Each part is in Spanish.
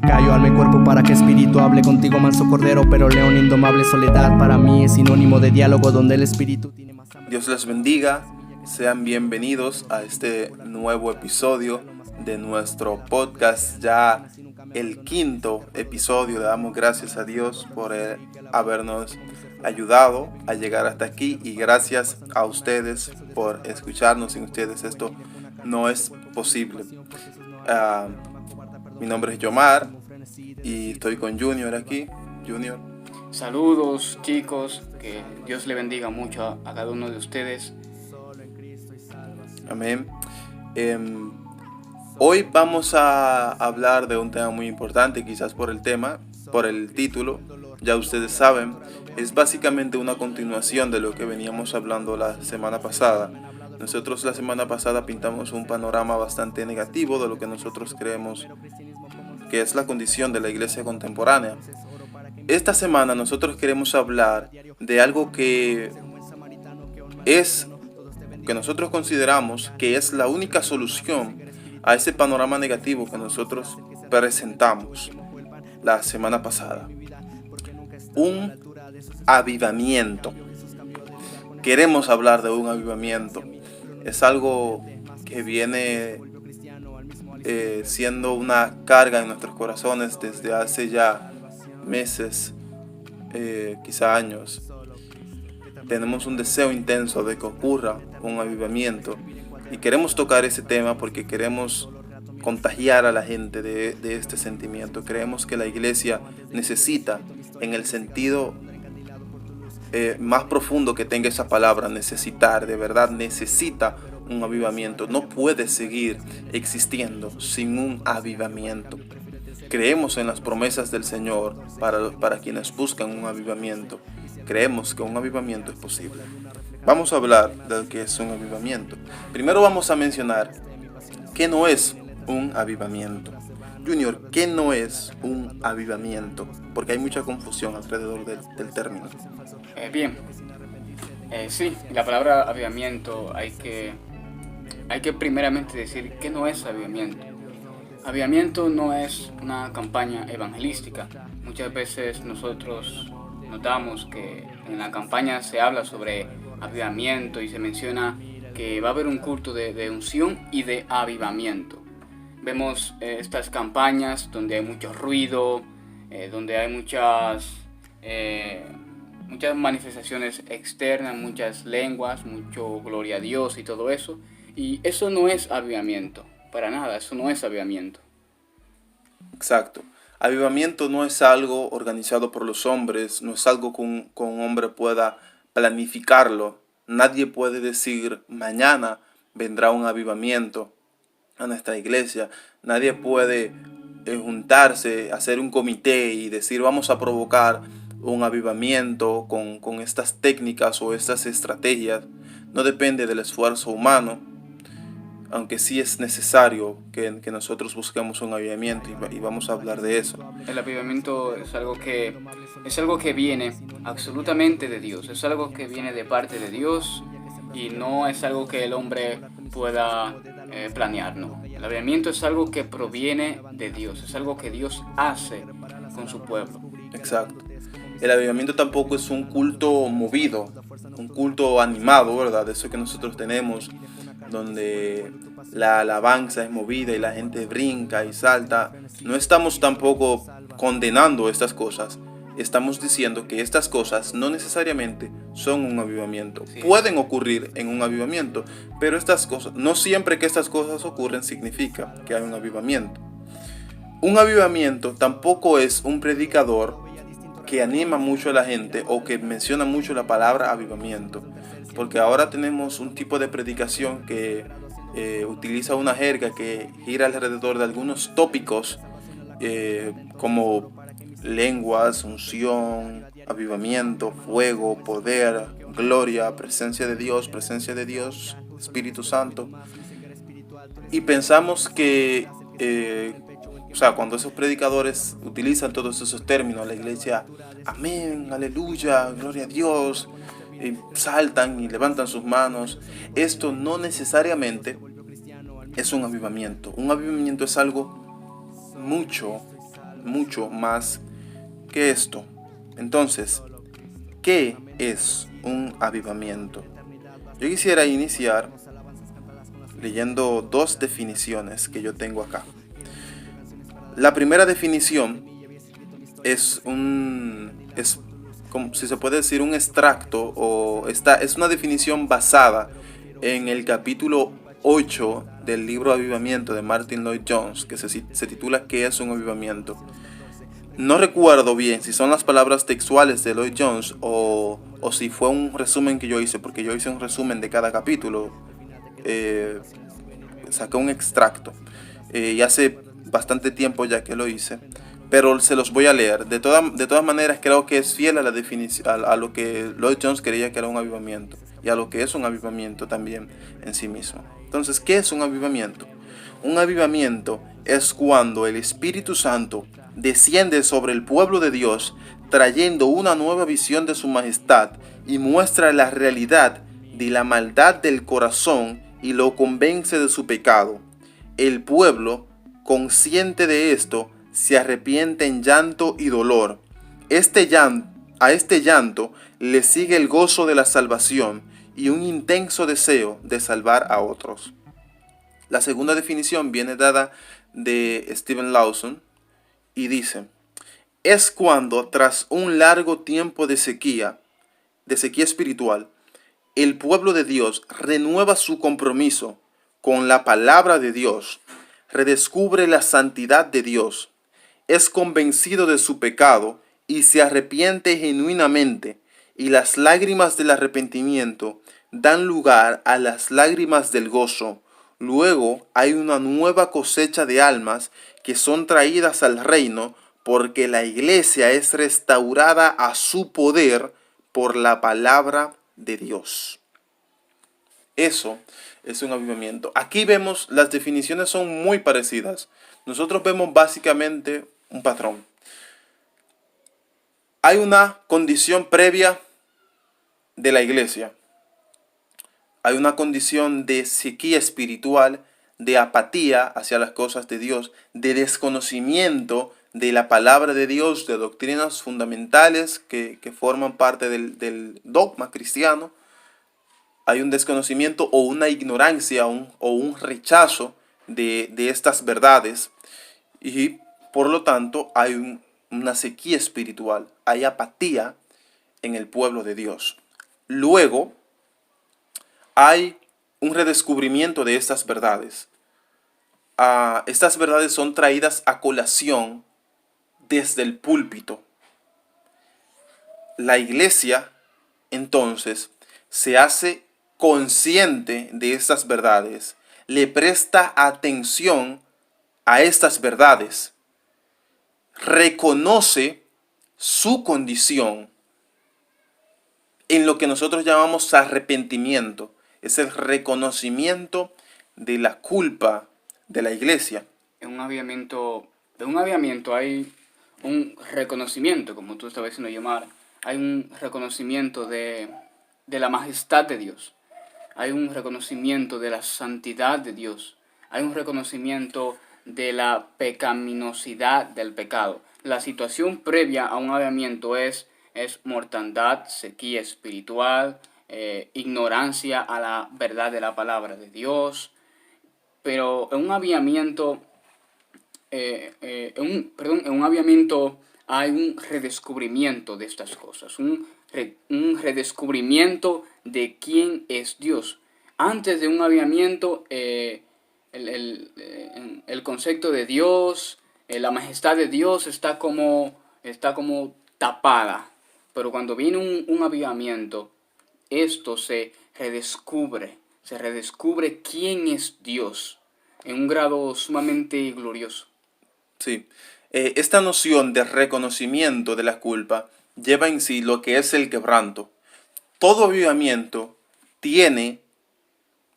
Callo alma y cuerpo para que espíritu hable contigo, manso cordero, pero león indomable. Soledad para mí es sinónimo de diálogo donde el espíritu tiene más hambre. Dios les bendiga, sean bienvenidos a este nuevo episodio de nuestro podcast, ya el quinto episodio. Le damos gracias a Dios por habernos ayudado a llegar hasta aquí y gracias a ustedes por escucharnos. Sin ustedes esto no es posible. Mi nombre es Yomar y estoy con Junior aquí. Junior. Saludos chicos, que Dios le bendiga mucho a cada uno de ustedes. Amén. Hoy vamos a hablar de un tema muy importante, quizás por el tema, por el título, ya ustedes saben, es básicamente una continuación de lo que veníamos hablando la semana pasada. Nosotros la semana pasada pintamos un panorama bastante negativo de lo que nosotros creemos que es la condición de la iglesia contemporánea. Esta semana nosotros queremos hablar de algo que nosotros consideramos que es la única solución a ese panorama negativo que nosotros presentamos la semana pasada. Un avivamiento. Queremos hablar de un avivamiento. Es algo que viene siendo una carga en nuestros corazones desde hace ya meses, quizá años. Tenemos un deseo intenso de que ocurra un avivamiento y queremos tocar ese tema porque queremos contagiar a la gente de este sentimiento. Creemos que la iglesia necesita, en el sentido más profundo que tenga esa palabra, necesitar, de verdad necesita un avivamiento. No puede seguir existiendo sin un avivamiento. Creemos en las promesas del Señor para quienes buscan un avivamiento. Creemos que un avivamiento es posible. Vamos a hablar de lo que es un avivamiento. Primero vamos a mencionar qué no es un avivamiento. Junior, ¿qué no es un avivamiento? Porque hay mucha confusión alrededor del término. Sí, la palabra avivamiento hay que primeramente decir qué no es avivamiento. Avivamiento no es una campaña evangelística. Muchas veces nosotros notamos que en la campaña se habla sobre avivamiento y se menciona que va a haber un culto de unción y de avivamiento. Vemos estas campañas donde hay mucho ruido, donde hay muchas manifestaciones externas, muchas lenguas, mucho gloria a Dios y todo eso. Y eso no es avivamiento, para nada, eso no es avivamiento. Exacto. Avivamiento no es algo organizado por los hombres, no es algo que un hombre pueda planificarlo. Nadie puede decir mañana vendrá un avivamiento a nuestra iglesia. Nadie puede juntarse, hacer un comité y decir vamos a provocar un avivamiento con estas técnicas o estas estrategias. No depende del esfuerzo humano, aunque sí es necesario que nosotros busquemos un avivamiento y vamos a hablar de eso. El avivamiento es algo que viene absolutamente de Dios, es algo que viene de parte de Dios y no es algo que el hombre pueda planear, no. El avivamiento es algo que proviene de Dios, es algo que Dios hace con su pueblo. Exacto. El avivamiento tampoco es un culto movido, un culto animado, ¿verdad? Eso que nosotros tenemos, donde la alabanza es movida y la gente brinca y salta. No estamos tampoco condenando estas cosas. Estamos diciendo que estas cosas no necesariamente son un avivamiento. Sí. Pueden ocurrir en un avivamiento, pero estas cosas, no siempre que estas cosas ocurren significa que hay un avivamiento. Un avivamiento tampoco es un predicador que anima mucho a la gente o que menciona mucho la palabra avivamiento, porque ahora tenemos un tipo de predicación que utiliza una jerga que gira alrededor de algunos tópicos como lenguas, unción, avivamiento, fuego, poder, gloria, presencia de Dios, Espíritu Santo, y pensamos que cuando esos predicadores utilizan todos esos términos, la iglesia, amén, aleluya, gloria a Dios, saltan y levantan sus manos. Esto no necesariamente es un avivamiento? Un avivamiento es algo mucho, mucho más que esto. Entonces, ¿qué es un avivamiento? Yo quisiera iniciar leyendo dos definiciones que yo tengo acá. La primera definición es como si se puede decir un extracto, es una definición basada en el capítulo 8 del libro Avivamiento de Martin Lloyd Jones, que se titula ¿Qué es un avivamiento? No recuerdo bien si son las palabras textuales de Lloyd Jones o si fue un resumen que yo hice, porque yo hice un resumen de cada capítulo. Saqué un extracto y hace bastante tiempo ya que lo hice, pero se los voy a leer. De todas maneras, creo que es fiel a la definición, a lo que Lloyd Jones creía que era un avivamiento y a lo que es un avivamiento también en sí mismo. Entonces, ¿qué es un avivamiento? Un avivamiento es cuando el Espíritu Santo desciende sobre el pueblo de Dios, trayendo una nueva visión de su majestad y muestra la realidad de la maldad del corazón y lo convence de su pecado. El pueblo, consciente de esto, se arrepiente en llanto y dolor. A este llanto le sigue el gozo de la salvación y un intenso deseo de salvar a otros. La segunda definición viene dada de Steven Lawson y dice: es cuando tras un largo tiempo de sequía espiritual, el pueblo de Dios renueva su compromiso con la palabra de Dios, redescubre la santidad de Dios, es convencido de su pecado y se arrepiente genuinamente, y las lágrimas del arrepentimiento dan lugar a las lágrimas del gozo. Luego hay una nueva cosecha de almas que son traídas al reino, porque la iglesia es restaurada a su poder por la palabra de Dios. Eso es un avivamiento. Aquí vemos, las definiciones son muy parecidas. Nosotros vemos básicamente un patrón. Hay una condición previa de la iglesia. Hay una condición de sequía espiritual, de apatía hacia las cosas de Dios, de desconocimiento de la palabra de Dios, de doctrinas fundamentales que forman parte del dogma cristiano. Hay un desconocimiento o una ignorancia o un rechazo de estas verdades, y por lo tanto hay una sequía espiritual, hay apatía en el pueblo de Dios. Luego hay un redescubrimiento de estas verdades. Estas verdades son traídas a colación desde el púlpito. La iglesia entonces se hace consciente de estas verdades, le presta atención a estas verdades, reconoce su condición en lo que nosotros llamamos arrepentimiento. Es el reconocimiento de la culpa de la iglesia. En un avivamiento hay un reconocimiento, como tú estabas diciendo, Yomar. Hay un reconocimiento de la majestad de Dios. Hay un reconocimiento de la santidad de Dios. Hay un reconocimiento de la pecaminosidad del pecado. La situación previa a un avivamiento es mortandad, sequía espiritual, ignorancia a la verdad de la palabra de Dios. Pero en un avivamiento, en un avivamiento hay un redescubrimiento de estas cosas, un redescubrimiento de quién es Dios. Antes de un avivamiento, el concepto de Dios, la majestad de Dios está como tapada. Pero cuando viene un avivamiento, esto se redescubre quién es Dios en un grado sumamente glorioso. Sí, esta noción de reconocimiento de la culpa lleva en sí lo que es el quebranto. Todo avivamiento tiene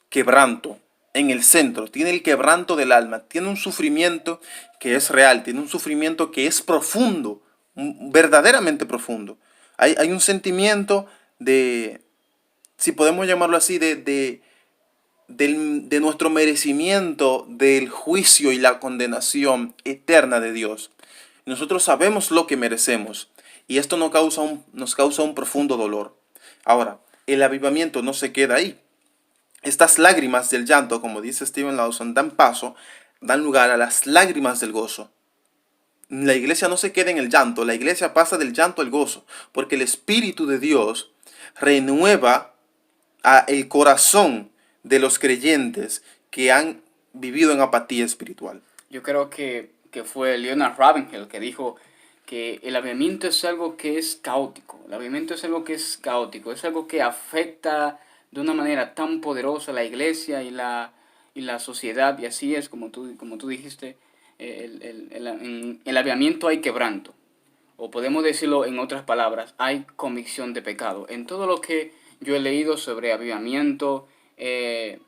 quebranto en el centro, tiene el quebranto del alma, tiene un sufrimiento que es real, tiene un sufrimiento que es profundo, verdaderamente profundo. Hay un sentimiento de, si podemos llamarlo así, de de nuestro merecimiento del juicio y la condenación eterna de Dios. Nosotros sabemos lo que merecemos y esto nos causa un profundo dolor. Ahora, el avivamiento no se queda ahí. Estas lágrimas del llanto, como dice Steven Lawson, dan lugar a las lágrimas del gozo. La iglesia no se queda en el llanto, la iglesia pasa del llanto al gozo, porque el Espíritu de Dios renueva el corazón de los creyentes que han vivido en apatía espiritual. Yo creo que fue Leonard Ravenhill que dijo que el avivamiento es algo que es caótico. El avivamiento es algo que es caótico, es algo que afecta de una manera tan poderosa a la iglesia y la sociedad, y así es como tú dijiste, en el avivamiento hay quebranto, o podemos decirlo en otras palabras, hay convicción de pecado. En todo lo que yo he leído sobre avivamiento, he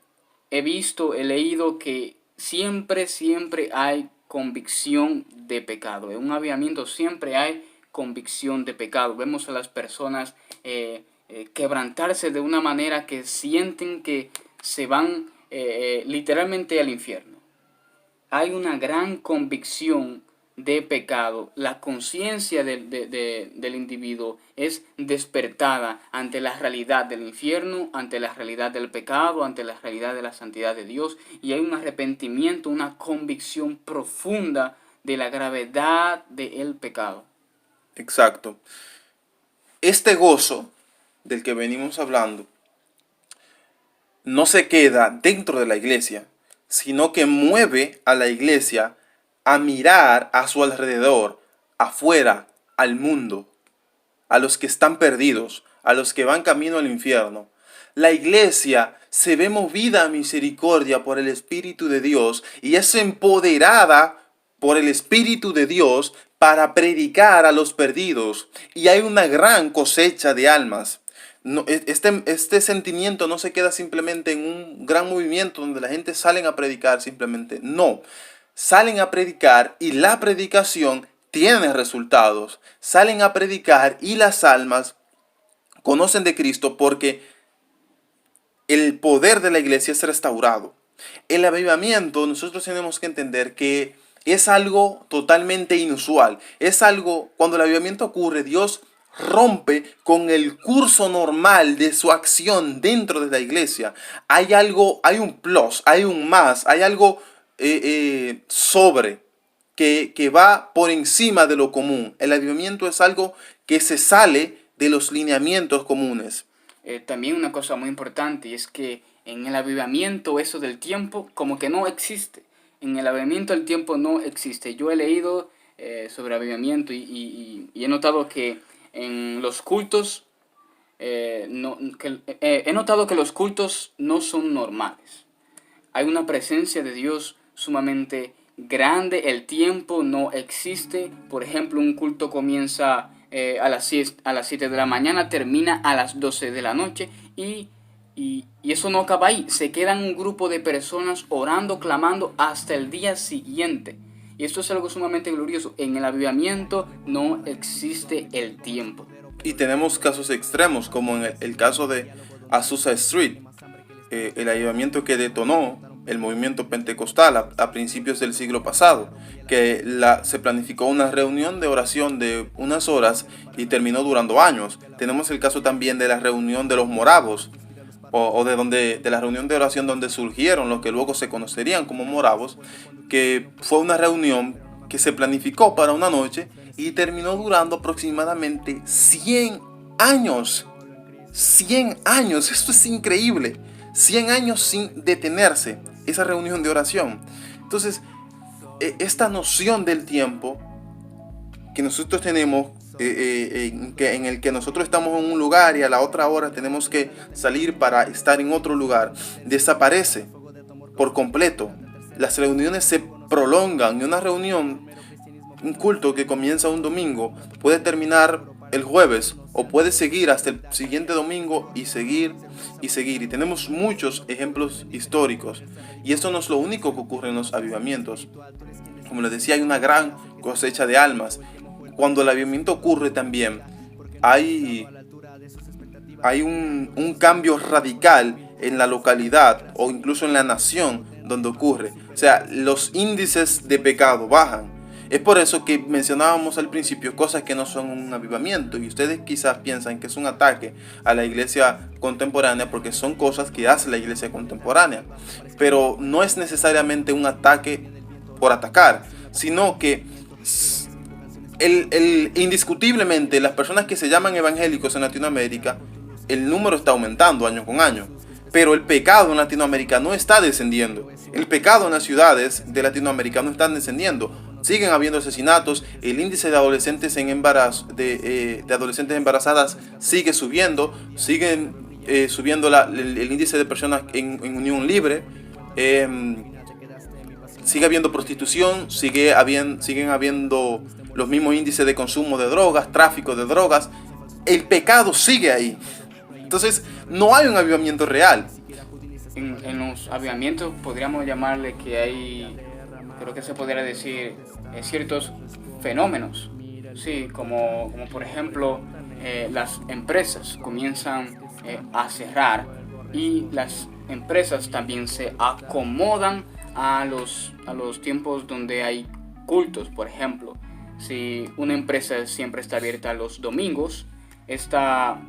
leído que siempre hay convicción de pecado. En un avivamiento siempre hay convicción de pecado. Vemos a las personas quebrantarse de una manera que sienten que se van literalmente al infierno. Hay una gran convicción de pecado. La conciencia del individuo es despertada ante la realidad del infierno, ante la realidad del pecado, ante la realidad de la santidad de Dios, y hay un arrepentimiento, una convicción profunda de la gravedad del pecado. Exacto. Este gozo del que venimos hablando no se queda dentro de la iglesia, sino que mueve a la iglesia a mirar a su alrededor, afuera, al mundo, a los que están perdidos, a los que van camino al infierno. La iglesia se ve movida a misericordia por el Espíritu de Dios y es empoderada por el Espíritu de Dios para predicar a los perdidos. Y hay una gran cosecha de almas. Este sentimiento no se queda simplemente en un gran movimiento donde la gente sale a predicar simplemente. No, salen a predicar y la predicación tiene resultados. Salen a predicar y las almas conocen de Cristo porque el poder de la iglesia es restaurado. El avivamiento, nosotros tenemos que entender que es algo totalmente inusual. Es algo, cuando el avivamiento ocurre, Dios rompe con el curso normal de su acción dentro de la iglesia. Hay algo, hay un plus, hay un más, hay algo sobre que va por encima de lo común. El avivamiento es algo que se sale de los lineamientos comunes. También una cosa muy importante, y es que en el avivamiento eso del tiempo como que no existe. En el avivamiento el tiempo no existe. Yo he leído sobre avivamiento y he notado que en los cultos, he notado que los cultos no son normales. Hay una presencia de Dios sumamente grande, el tiempo no existe. Por ejemplo, un culto comienza a las 7 de la mañana, termina a las 12 de la noche y eso no acaba ahí. Se quedan un grupo de personas orando, clamando hasta el día siguiente. Y esto es algo sumamente glorioso. En el avivamiento no existe el tiempo. Y tenemos casos extremos, como en el caso de Azusa Street, el avivamiento que detonó el movimiento pentecostal a principios del siglo pasado, que se planificó una reunión de oración de unas horas y terminó durando años. Tenemos el caso también de la reunión de los moravos, de la reunión de oración donde surgieron los que luego se conocerían como moravos, que fue una reunión que se planificó para una noche y terminó durando aproximadamente 100 años. 100 años, esto es increíble. 100 años sin detenerse esa reunión de oración. Entonces, esta noción del tiempo que nosotros tenemos, en el que nosotros estamos en un lugar y a la otra hora tenemos que salir para estar en otro lugar, desaparece por completo. Las reuniones se prolongan y una reunión, un culto que comienza un domingo, puede terminar el jueves o puede seguir hasta el siguiente domingo y seguir y seguir. Y tenemos muchos ejemplos históricos. Y esto no es lo único que ocurre en los avivamientos. Como les decía, hay una gran cosecha de almas. Cuando el avivamiento ocurre también, hay un cambio radical en la localidad o incluso en la nación donde ocurre. O sea, los índices de pecado bajan. Es por eso que mencionábamos al principio cosas que no son un avivamiento, y ustedes quizás piensan que es un ataque a la iglesia contemporánea porque son cosas que hace la iglesia contemporánea, pero no es necesariamente un ataque por atacar, sino que indiscutiblemente las personas que se llaman evangélicos en Latinoamérica, el número está aumentando año con año, pero el pecado en Latinoamérica no está descendiendo. El pecado en las ciudades de Latinoamérica no está descendiendo. Siguen habiendo asesinatos, el índice de adolescentes en embarazo, de adolescentes embarazadas sigue subiendo, siguen subiendo el índice de personas en unión libre, sigue habiendo prostitución, siguen habiendo los mismos índices de consumo de drogas, tráfico de drogas. El pecado sigue ahí. Entonces no hay un avivamiento real. En los avivamientos podríamos llamarle que hay, creo que se podría decir, ciertos fenómenos, sí, como por ejemplo las empresas comienzan a cerrar, y las empresas también se acomodan a los tiempos donde hay cultos. Por ejemplo, si una empresa siempre está abierta los domingos, esta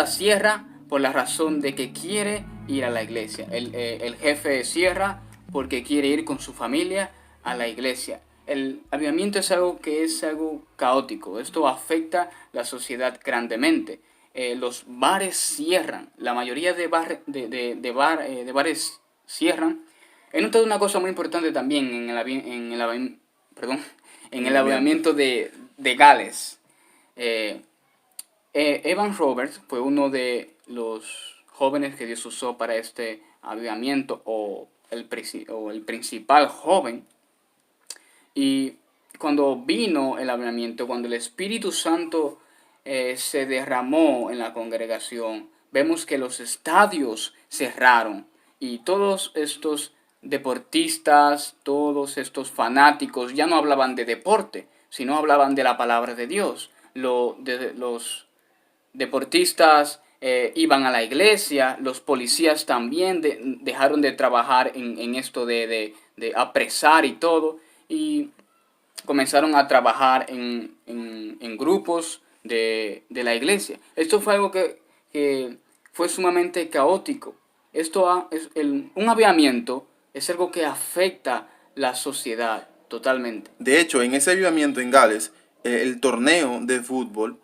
cierra por la razón de que quiere ir a la iglesia. El jefe cierra porque quiere ir con su familia a la iglesia. El avivamiento es algo caótico. Esto afecta la sociedad grandemente. Los bares cierran. La mayoría de bares cierran. He notado una cosa muy importante también en el avivamiento de Gales. Evan Roberts fue uno de los jóvenes que Dios usó para este avivamiento, o el principal joven. Y cuando vino el avivamiento, cuando el Espíritu Santo se derramó en la congregación, vemos que los estadios cerraron, y todos estos deportistas, todos estos fanáticos ya no hablaban de deporte, sino hablaban de la palabra de Dios. Los deportistas iban a la iglesia, los policías también dejaron de trabajar en esto de apresar y todo, y comenzaron a trabajar en grupos de la iglesia. Esto fue algo que fue sumamente caótico. Un avivamiento es algo que afecta la sociedad totalmente. De hecho, en ese avivamiento en Gales, el torneo de fútbol,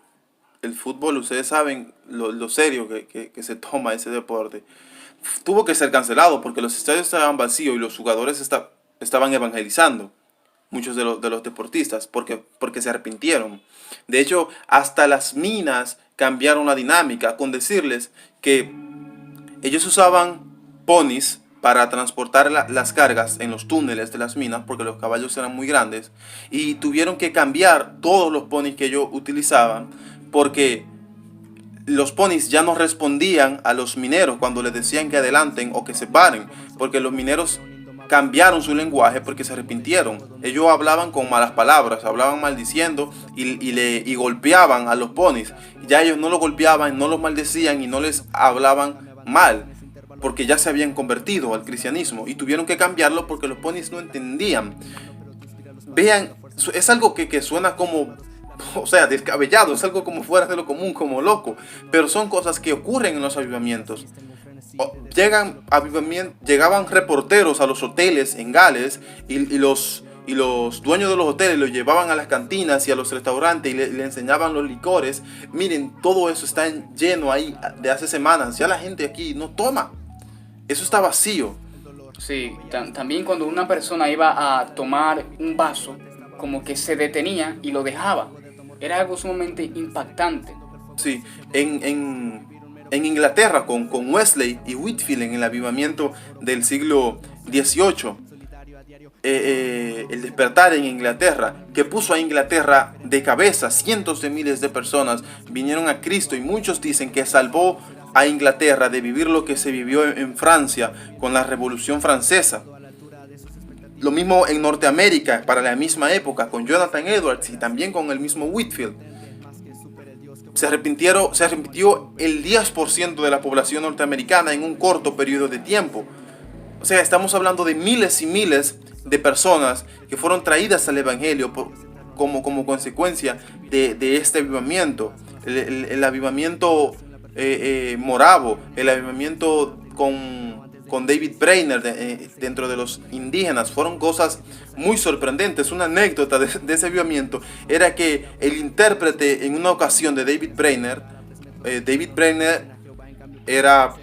ustedes saben lo serio que se toma ese deporte, tuvo que ser cancelado porque los estadios estaban vacíos y los jugadores estaban evangelizando. Muchos de los deportistas, porque se arrepintieron. De hecho, hasta las minas cambiaron la dinámica, con decirles que ellos usaban ponis para transportar las cargas en los túneles de las minas, porque los caballos eran muy grandes, y tuvieron que cambiar todos los ponis que ellos utilizaban, porque los ponis ya no respondían a los mineros cuando les decían que adelanten o que se paren, porque los mineros cambiaron su lenguaje porque se arrepintieron. Ellos hablaban con malas palabras, hablaban maldiciendo y golpeaban a los ponis. Ya ellos no los golpeaban, no los maldecían y no les hablaban mal, porque ya se habían convertido al cristianismo, y tuvieron que cambiarlo porque los ponis no entendían. Vean, es algo que suena como, o sea, descabellado, es algo como fuera de lo común, como loco, pero son cosas que ocurren en los avivamientos. Llegaban reporteros a los hoteles en Gales, y los dueños de los hoteles los llevaban a las cantinas y a los restaurantes y le enseñaban los licores. Miren, todo eso está lleno ahí de hace semanas. Ya la gente aquí no toma. Eso está vacío. Sí, también cuando una persona iba a tomar un vaso, como que se detenía y lo dejaba. Era algo sumamente impactante. Sí, en Inglaterra con Wesley y Whitefield en el avivamiento del siglo XVIII, el despertar en Inglaterra, que puso a Inglaterra de cabeza. Cientos de miles de personas vinieron a Cristo, y muchos dicen que salvó a Inglaterra de vivir lo que se vivió en Francia con la Revolución Francesa. Lo mismo en Norteamérica para la misma época con Jonathan Edwards y también con el mismo Whitefield. se arrepintió el 10% de la población norteamericana en un corto periodo de tiempo. O sea, estamos hablando de miles y miles de personas que fueron traídas al Evangelio como consecuencia de este avivamiento. El avivamiento moravo, el avivamiento con David Brainerd dentro de los indígenas, fueron cosas muy sorprendentes. Una anécdota de ese avivamiento era que el intérprete en una ocasión de David Brainerd era,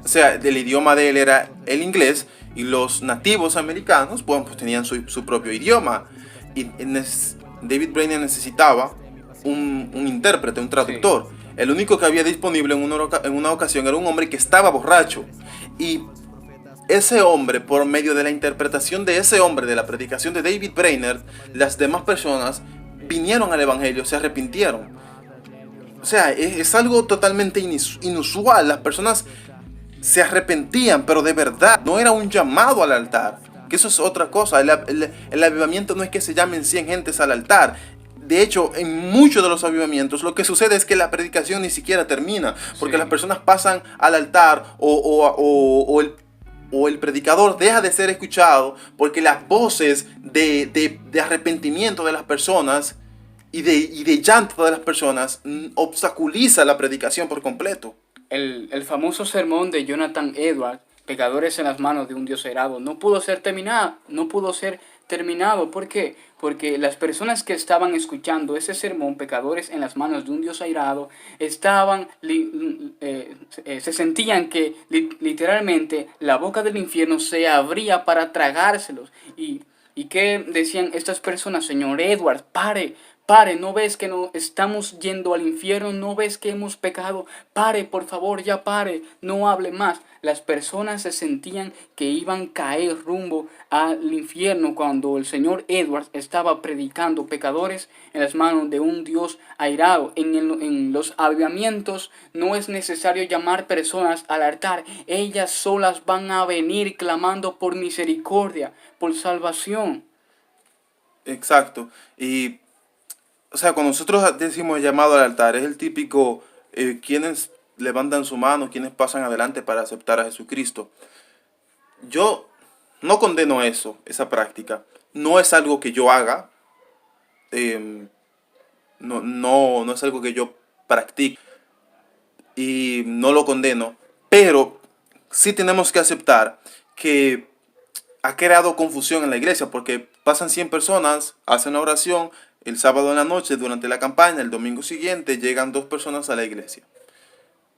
o sea, el idioma de él era el inglés, y los nativos americanos pues tenían su propio idioma, y David Brainerd necesitaba un intérprete, un traductor. Sí. El único que había disponible en una ocasión era un hombre que estaba borracho, y ese hombre, por medio de la interpretación de ese hombre, de la predicación de David Brainerd, las demás personas vinieron al Evangelio, se arrepintieron. O sea, es algo totalmente inusual. Las personas se arrepentían, pero de verdad, no era un llamado al altar, que eso es otra cosa. El avivamiento no es que se llamen 100 gentes al altar. De hecho, en muchos de los avivamientos lo que sucede es que la predicación ni siquiera termina, porque sí, las personas pasan al altar o el predicador deja de ser escuchado, porque las voces de arrepentimiento de las personas y de llanto de las personas obstaculiza la predicación por completo. El famoso sermón de Jonathan Edwards, Pecadores en las manos de un Dios airado, no pudo ser terminado. ¿Por qué? Porque las personas que estaban escuchando ese sermón, Pecadores en las manos de un Dios airado, se sentían que literalmente la boca del infierno se abría para tragárselos. ¿Y qué decían estas personas? Señor Edwards, pare, ¿no ves que no estamos yendo al infierno? ¿No ves que hemos pecado? Pare, por favor, ya pare, no hable más. Las personas se sentían que iban a caer rumbo al infierno cuando el señor Edwards estaba predicando Pecadores en las manos de un Dios airado. En los avivamientos no es necesario llamar personas al altar. Ellas solas van a venir clamando por misericordia, por salvación. Exacto. Y o sea, cuando nosotros decimos llamado al altar, es el típico quienes levantan su mano, quienes pasan adelante para aceptar a Jesucristo. Yo no condeno esa práctica. No es algo que yo haga. No es algo que yo practique. Y no lo condeno. Pero sí tenemos que aceptar que ha creado confusión en la iglesia, porque pasan 100 personas, hacen la oración el sábado en la noche durante la campaña, el domingo siguiente llegan 2 personas a la iglesia.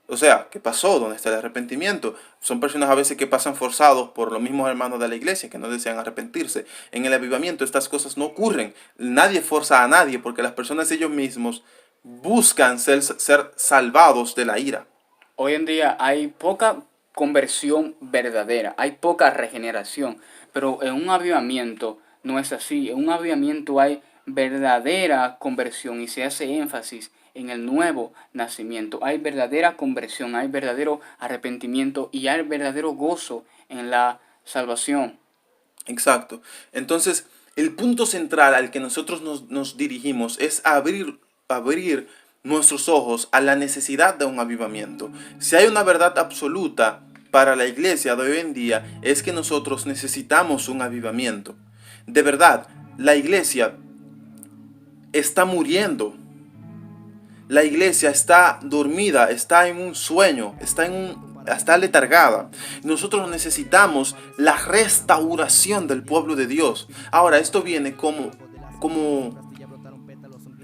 O sea, ¿qué pasó? ¿Dónde está el arrepentimiento? Son personas a veces que pasan forzados por los mismos hermanos de la iglesia que no desean arrepentirse. En el avivamiento estas cosas no ocurren. Nadie forza a nadie, porque las personas ellos mismos buscan ser salvados de la ira. Hoy en día hay poca conversión verdadera, hay poca regeneración, pero en un avivamiento no es así. En un avivamiento hay verdadera conversión y se hace énfasis en el nuevo nacimiento. Hay verdadera conversión, hay verdadero arrepentimiento y hay verdadero gozo en la salvación. Exacto. Entonces, el punto central al que nosotros nos dirigimos es abrir nuestros ojos a la necesidad de un avivamiento. Si hay una verdad absoluta para la iglesia de hoy en día, es que nosotros necesitamos un avivamiento. De verdad, la iglesia está muriendo. La iglesia está dormida, está en un sueño, está letargada. Nosotros necesitamos la restauración del pueblo de Dios. Ahora, esto viene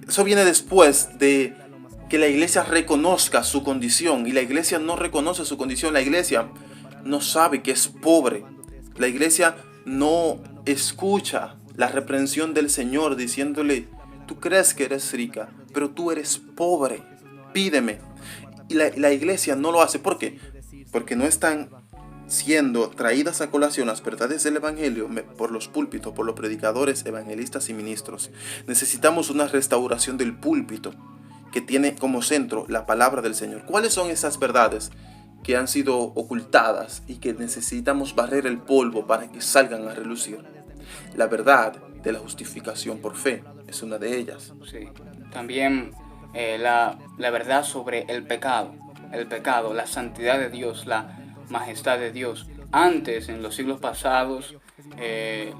eso viene después de que la iglesia reconozca su condición, y la iglesia no reconoce su condición. La iglesia no sabe que es pobre. La iglesia no escucha la reprensión del Señor diciéndole: tú crees que eres rica, pero tú eres pobre, pídeme. Y la iglesia no lo hace. ¿Por qué? Porque no están siendo traídas a colación las verdades del Evangelio por los púlpitos, por los predicadores, evangelistas y ministros. Necesitamos una restauración del púlpito que tiene como centro la palabra del Señor. ¿Cuáles son esas verdades que han sido ocultadas y que necesitamos barrer el polvo para que salgan a relucir? La verdad de la justificación por fe es una de ellas. Sí. También la verdad sobre el pecado, la santidad de Dios, la majestad de Dios. Antes, en los siglos pasados,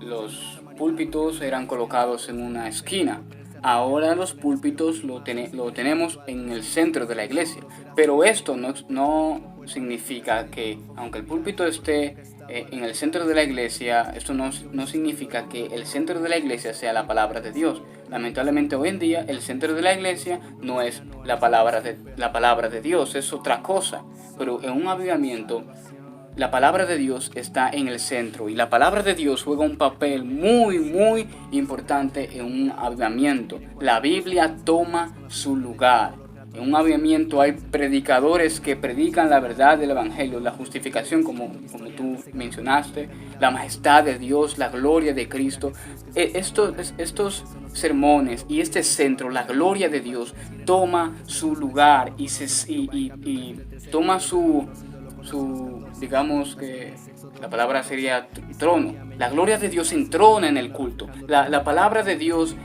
los púlpitos eran colocados en una esquina. Ahora los púlpitos lo tenemos en el centro de la iglesia. Pero esto no significa que, aunque el púlpito esté en el centro de la iglesia, esto no significa que el centro de la iglesia sea la palabra de Dios. Lamentablemente hoy en día el centro de la iglesia no es la palabra de Dios, es otra cosa. Pero en un avivamiento, la palabra de Dios está en el centro y la palabra de Dios juega un papel muy, muy importante en un avivamiento. La Biblia toma su lugar. En un avivamiento hay predicadores que predican la verdad del Evangelio, la justificación, como tú mencionaste, la majestad de Dios, la gloria de Cristo. Estos sermones y este centro, la gloria de Dios, toma su lugar y toma su, digamos que la palabra sería trono. La gloria de Dios entrona en el culto. La palabra de Dios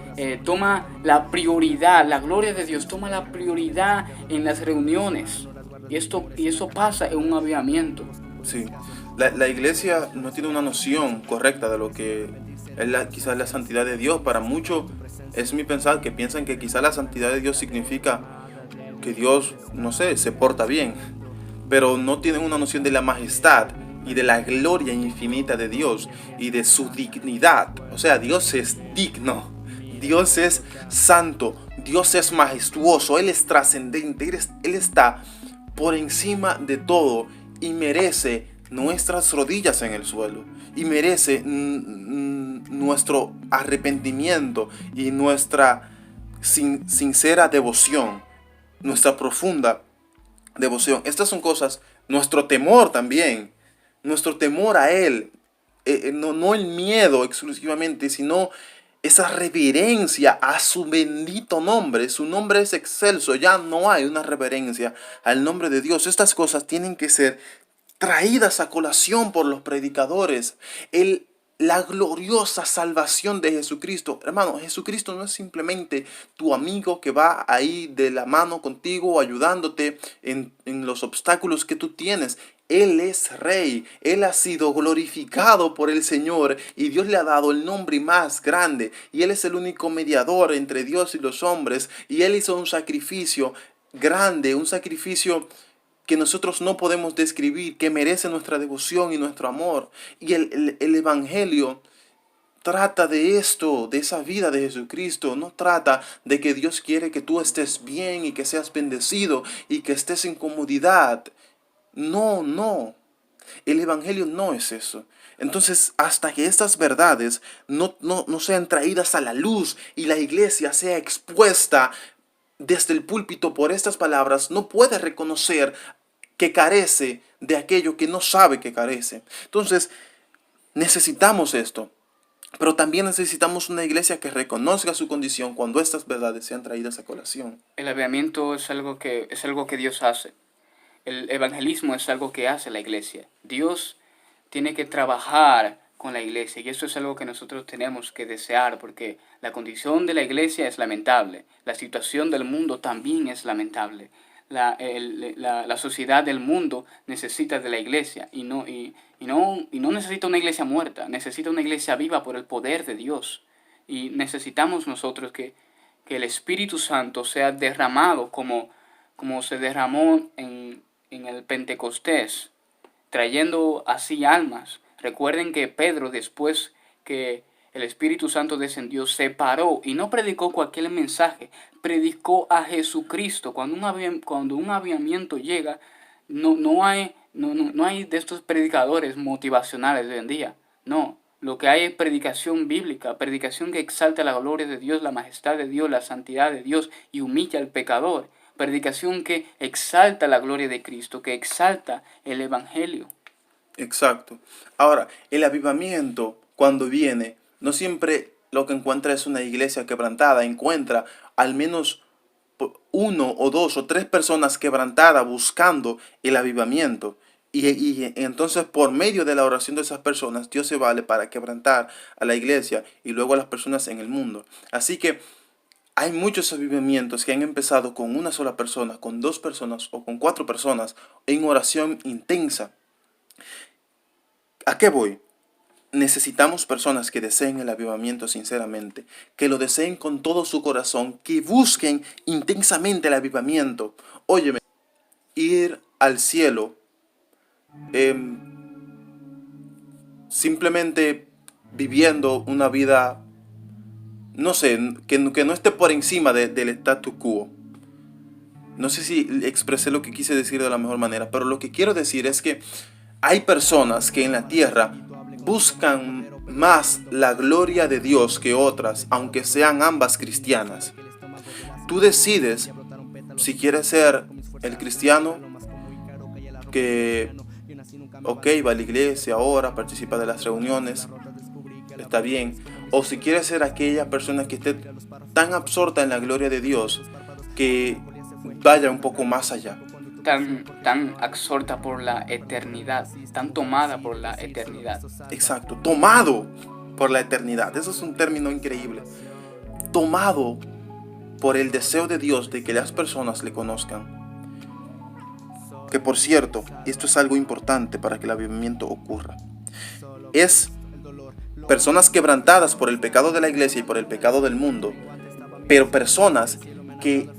toma la prioridad. La gloria de Dios toma la prioridad en las reuniones. Y eso pasa en un avivamiento. Sí, la iglesia no tiene una noción correcta de lo que es quizás la santidad de Dios. Para muchos es mi pensar que piensan que quizás la santidad de Dios significa que Dios, no sé, se porta bien, pero no tienen una noción de la majestad y de la gloria infinita de Dios y de su dignidad. O sea, Dios es digno, Dios es santo, Dios es majestuoso, Él es trascendente, Él está por encima de todo y merece nuestras rodillas en el suelo y merece nuestro arrepentimiento y nuestra sincera devoción, nuestra profunda devoción. Estas son cosas, nuestro temor también, nuestro temor a Él, no el miedo exclusivamente, sino esa reverencia a su bendito nombre. Su nombre es excelso, ya no hay una reverencia al nombre de Dios. Estas cosas tienen que ser traídas a colación por los predicadores. La gloriosa salvación de Jesucristo. Hermano, Jesucristo no es simplemente tu amigo que va ahí de la mano contigo, ayudándote en los obstáculos que tú tienes. Él es Rey, Él ha sido glorificado por el Señor y Dios le ha dado el nombre más grande. Y Él es el único mediador entre Dios y los hombres. Y Él hizo un sacrificio grande, un sacrificio que nosotros no podemos describir, que merece nuestra devoción y nuestro amor. Y el Evangelio trata de esto, de esa vida de Jesucristo. No trata de que Dios quiere que tú estés bien y que seas bendecido y que estés en comodidad. No. El Evangelio no es eso. Entonces, hasta que estas verdades no sean traídas a la luz y la iglesia sea expuesta desde el púlpito por estas palabras, no puede reconocer que carece de aquello que no sabe que carece. Entonces, necesitamos esto. Pero también necesitamos una iglesia que reconozca su condición cuando estas verdades sean traídas a colación. El avivamiento es algo que Dios hace. El evangelismo es algo que hace la iglesia. Dios tiene que trabajar con la iglesia y eso es algo que nosotros tenemos que desear porque la condición de la iglesia es lamentable. La situación del mundo también es lamentable. La sociedad del mundo necesita de la iglesia y no necesita una iglesia muerta, necesita una iglesia viva por el poder de Dios. Y necesitamos nosotros que el Espíritu Santo sea derramado como se derramó en el Pentecostés, trayendo así almas. Recuerden que Pedro, después que el Espíritu Santo descendió, se paró y no predicó cualquier mensaje, predicó a Jesucristo. Cuando un avivamiento llega, no hay de estos predicadores motivacionales de hoy en día. No, lo que hay es predicación bíblica, predicación que exalta la gloria de Dios, la majestad de Dios, la santidad de Dios y humilla al pecador. Predicación que exalta la gloria de Cristo, que exalta el Evangelio. Exacto. Ahora, el avivamiento, cuando viene, no siempre lo que encuentra es una iglesia quebrantada. Encuentra al menos 1 o 2 o 3 personas quebrantadas buscando el avivamiento. Y entonces por medio de la oración de esas personas, Dios se vale para quebrantar a la iglesia y luego a las personas en el mundo. Así que hay muchos avivamientos que han empezado con una sola persona, con 2 personas o con 4 personas en oración intensa. ¿A qué voy? Necesitamos personas que deseen el avivamiento sinceramente, que lo deseen con todo su corazón, que busquen intensamente el avivamiento. Óyeme, ir al cielo simplemente viviendo una vida, no sé, que no esté por encima del status quo. No sé si expresé lo que quise decir de la mejor manera, pero lo que quiero decir es que hay personas que en la tierra buscan más la gloria de Dios que otras, aunque sean ambas cristianas. Tú decides si quieres ser el cristiano que, va a la iglesia ahora, participa de las reuniones, está bien. O si quieres ser aquella persona que esté tan absorta en la gloria de Dios que vaya un poco más allá. Tan absorta por la eternidad, tan tomada por la eternidad. Exacto, tomado por la eternidad. Eso es un término increíble. Tomado por el deseo de Dios de que las personas le conozcan. Que por cierto, esto es algo importante para que el avivamiento ocurra. Es personas quebrantadas por el pecado de la iglesia y por el pecado del mundo, pero personas que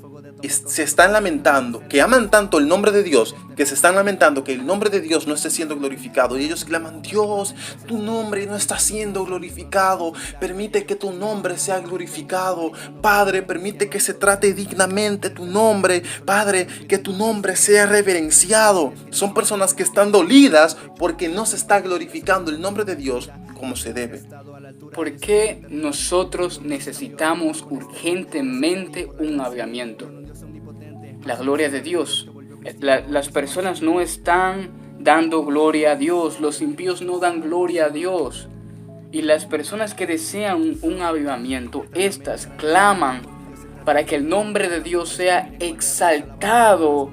se están lamentando, que aman tanto el nombre de Dios, que se están lamentando que el nombre de Dios no esté siendo glorificado. Y ellos claman: Dios, tu nombre no está siendo glorificado. Permite que tu nombre sea glorificado. Padre, permite que se trate dignamente tu nombre. Padre, que tu nombre sea reverenciado. Son personas que están dolidas porque no se está glorificando el nombre de Dios como se debe. ¿Por qué nosotros necesitamos urgentemente un avivamiento? La gloria de Dios. Las personas no están dando gloria a Dios. Los impíos no dan gloria a Dios. Y las personas que desean un avivamiento, estas claman para que el nombre de Dios sea exaltado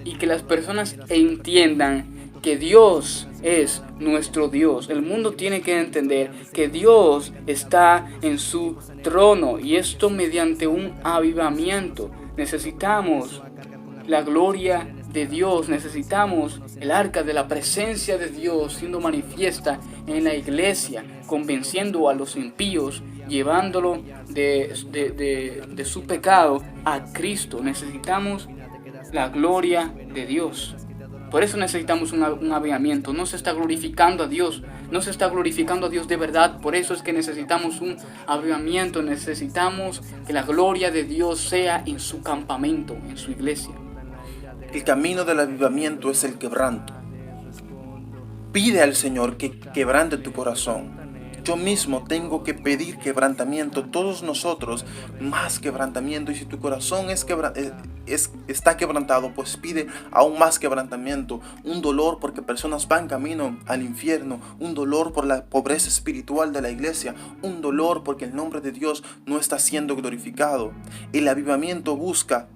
y que las personas entiendan que Dios es nuestro Dios. El mundo tiene que entender que Dios está en su trono, y esto mediante un avivamiento. Necesitamos la gloria de Dios, necesitamos el arca de la presencia de Dios siendo manifiesta en la iglesia, convenciendo a los impíos, llevándolo de su pecado a Cristo. Necesitamos la gloria de Dios. Por eso necesitamos un avivamiento. No se está glorificando a Dios. No se está glorificando a Dios de verdad. Por eso es que necesitamos un avivamiento. Necesitamos que la gloria de Dios sea en su campamento, en su iglesia. El camino del avivamiento es el quebranto. Pide al Señor que quebrante tu corazón. Yo mismo tengo que pedir quebrantamiento, todos nosotros más quebrantamiento. Y si tu corazón está quebrantado, pues pide aún más quebrantamiento. Un dolor porque personas van camino al infierno, un dolor por la pobreza espiritual de la iglesia, un dolor porque el nombre de Dios no está siendo glorificado. El avivamiento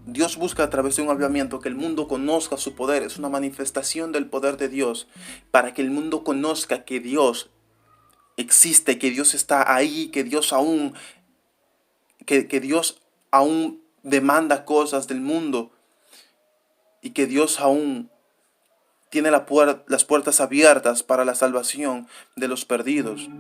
Dios busca a través de un avivamiento que el mundo conozca su poder. Es una manifestación del poder de Dios para que el mundo conozca que Dios existe, que Dios está ahí, que Dios aún demanda cosas del mundo y que Dios aún tiene las puertas abiertas para la salvación de los perdidos.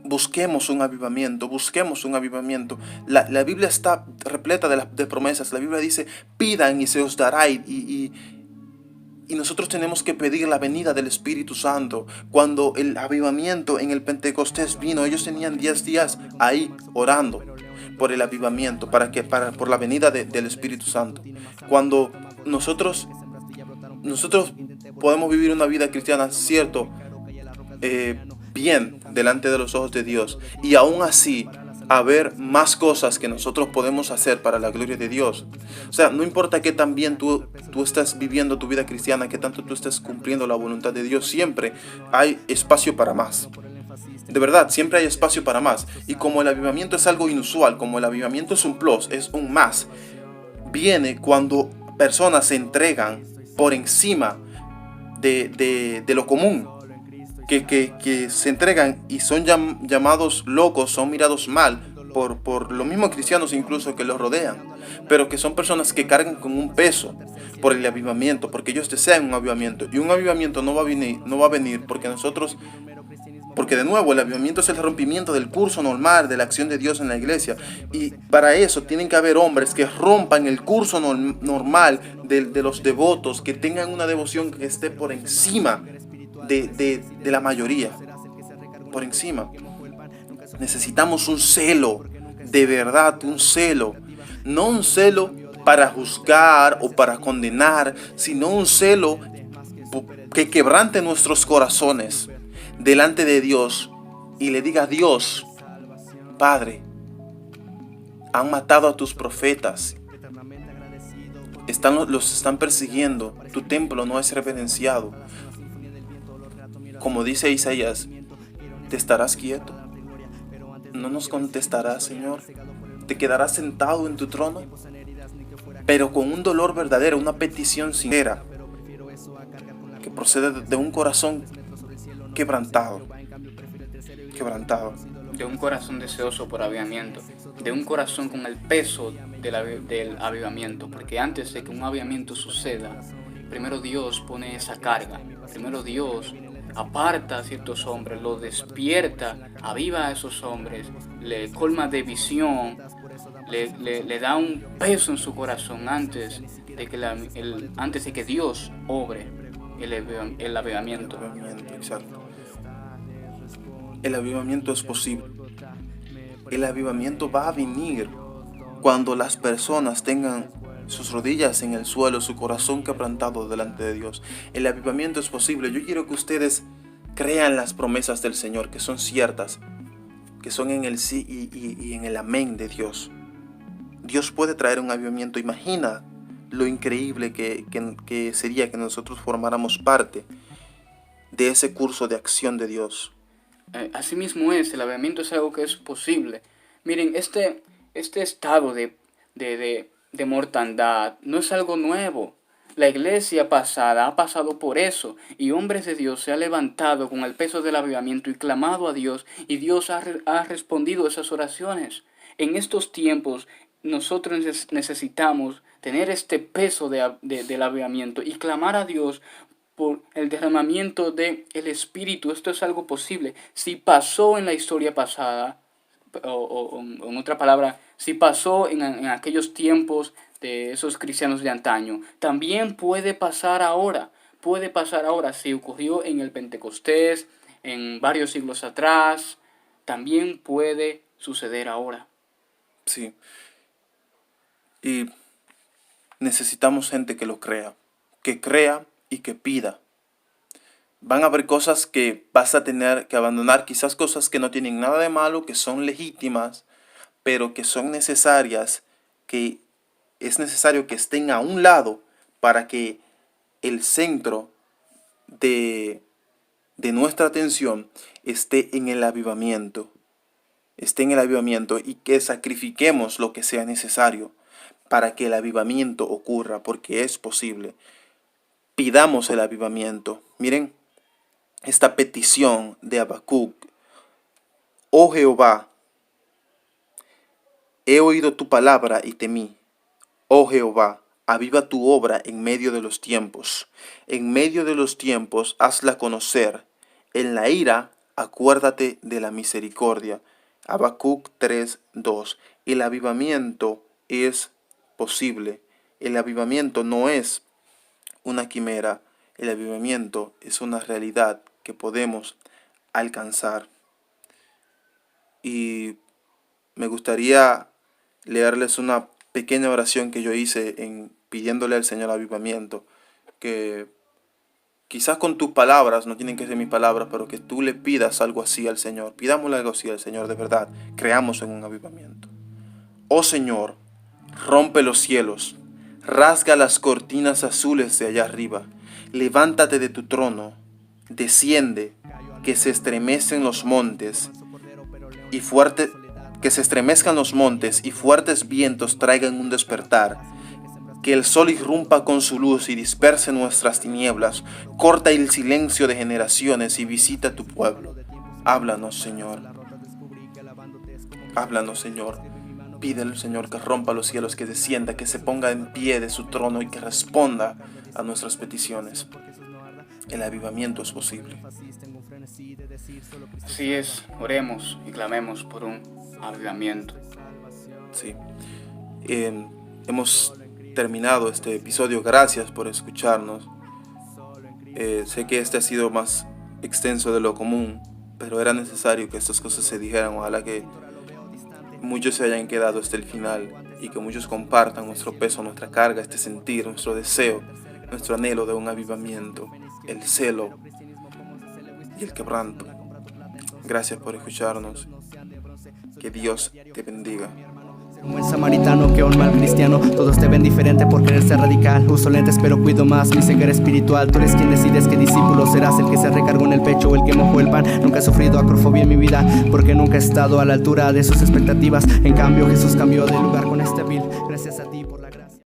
Busquemos un avivamiento, busquemos un avivamiento. La Biblia está repleta de promesas. La Biblia dice: pidan y se os dará, y nosotros tenemos que pedir la venida del Espíritu Santo. Cuando el avivamiento en el Pentecostés vino, ellos tenían 10 días ahí orando por el avivamiento, por la venida del Espíritu Santo. Cuando nosotros podemos vivir una vida cristiana, cierto, bien delante de los ojos de Dios, y aún así haber más cosas que nosotros podemos hacer para la gloria de Dios. O sea, no importa qué tan bien tú estás viviendo tu vida cristiana, que tanto tú estés cumpliendo la voluntad de Dios, siempre hay espacio para más. De verdad, siempre hay espacio para más. Y como el avivamiento es algo inusual, como el avivamiento es un plus, es un más, viene cuando personas se entregan por encima de lo común. Que se entregan y son llamados locos, son mirados mal por los mismos cristianos incluso que los rodean, pero que son personas que cargan con un peso por el avivamiento, porque ellos desean un avivamiento, y un avivamiento no va a venir porque de nuevo el avivamiento es el rompimiento del curso normal de la acción de Dios en la iglesia, y para eso tienen que haber hombres que rompan el curso normal de los devotos, que tengan una devoción que esté por encima de la mayoría, por encima. Necesitamos un celo, de verdad, un celo, no un celo para juzgar o para condenar, sino un celo que quebrante nuestros corazones delante de Dios y le diga a Dios: Padre, han matado a tus profetas, los están persiguiendo, tu templo no es reverenciado. Como dice Isaías, ¿te estarás quieto? ¿No nos contestarás, Señor? ¿Te quedarás sentado en tu trono? Pero con un dolor verdadero, una petición sincera, que procede de un corazón quebrantado. De un corazón deseoso por avivamiento, de un corazón con el peso del avivamiento, porque antes de que un avivamiento suceda, primero Dios pone esa carga, primero Dios aparta a ciertos hombres, los despierta, aviva a esos hombres, le colma de visión, le da un peso en su corazón antes de que Dios obre el avivamiento. Exacto. El avivamiento es posible. El avivamiento va a venir cuando las personas tengan sus rodillas en el suelo, su corazón quebrantado delante de Dios. El avivamiento es posible. Yo quiero que ustedes crean las promesas del Señor, que son ciertas, que son en el sí y en el amén de Dios. Dios puede traer un avivamiento. Imagina lo increíble que sería que nosotros formáramos parte de ese curso de acción de Dios. Así mismo es, el avivamiento es algo que es posible. Miren, este estado de mortandad no es algo nuevo. La iglesia pasada ha pasado por eso, y hombres de Dios se han levantado con el peso del avivamiento y clamado a Dios, y Dios ha respondido esas oraciones. En estos tiempos nosotros necesitamos tener este peso del avivamiento y clamar a Dios por el derramamiento del Espíritu. Esto es algo posible. Si pasó en la historia pasada, o en otra palabra, si pasó en aquellos tiempos de esos cristianos de antaño, también puede pasar ahora. Puede pasar ahora. Si ocurrió en el Pentecostés, en varios siglos atrás, también puede suceder ahora. Sí. Y necesitamos gente que lo crea, y que pida. Van a haber cosas que vas a tener que abandonar, quizás cosas que no tienen nada de malo, que son legítimas, pero que son necesarias, que es necesario que estén a un lado para que el centro de nuestra atención esté en el avivamiento. Y que sacrifiquemos lo que sea necesario para que el avivamiento ocurra, porque es posible. Pidamos el avivamiento. Miren esta petición de Habacuc: Oh Jehová, he oído tu palabra y temí. Oh Jehová, aviva tu obra en medio de los tiempos. En medio de los tiempos hazla conocer. En la ira acuérdate de la misericordia. Habacuc 3:2. El avivamiento es posible. El avivamiento no es una quimera. El avivamiento es una realidad que podemos alcanzar. Y me gustaría leerles una pequeña oración que yo hice pidiéndole al Señor avivamiento, que quizás con tus palabras, no tienen que ser mis palabras, pero que tú le pidas algo así al Señor. Pidámosle algo así al Señor, de verdad. Creamos en un avivamiento. Oh Señor, rompe los cielos, rasga las cortinas azules de allá arriba. Levántate de tu trono, desciende, que se estremezcan los montes y fuertes vientos traigan un despertar. Que el sol irrumpa con su luz y disperse nuestras tinieblas. Corta el silencio de generaciones y visita tu pueblo. Háblanos, Señor. Háblanos, Señor. Pídele al Señor que rompa los cielos, que descienda, que se ponga en pie de su trono y que responda a nuestras peticiones. El avivamiento es posible. Así es, oremos y clamemos por un avivamiento. Sí. Hemos terminado este episodio. Gracias por escucharnos. Sé que este ha sido más extenso de lo común, pero era necesario que estas cosas se dijeran. Ojalá que muchos se hayan quedado hasta el final y que muchos compartan nuestro peso, nuestra carga, este sentir, nuestro deseo, nuestro anhelo de un avivamiento, el celo y el quebranto. Gracias por escucharnos. Que Dios te bendiga. Un buen samaritano que un mal cristiano. Todos te ven diferente por querer ser radical. Uso lentes pero cuido más mi ceguera espiritual. Tú eres quien decides qué discípulo serás. El que se recargó en el pecho o el que mojó el pan. Nunca he sufrido acrofobia en mi vida porque nunca he estado a la altura de sus expectativas. En cambio Jesús cambió de lugar con este vil. Gracias a ti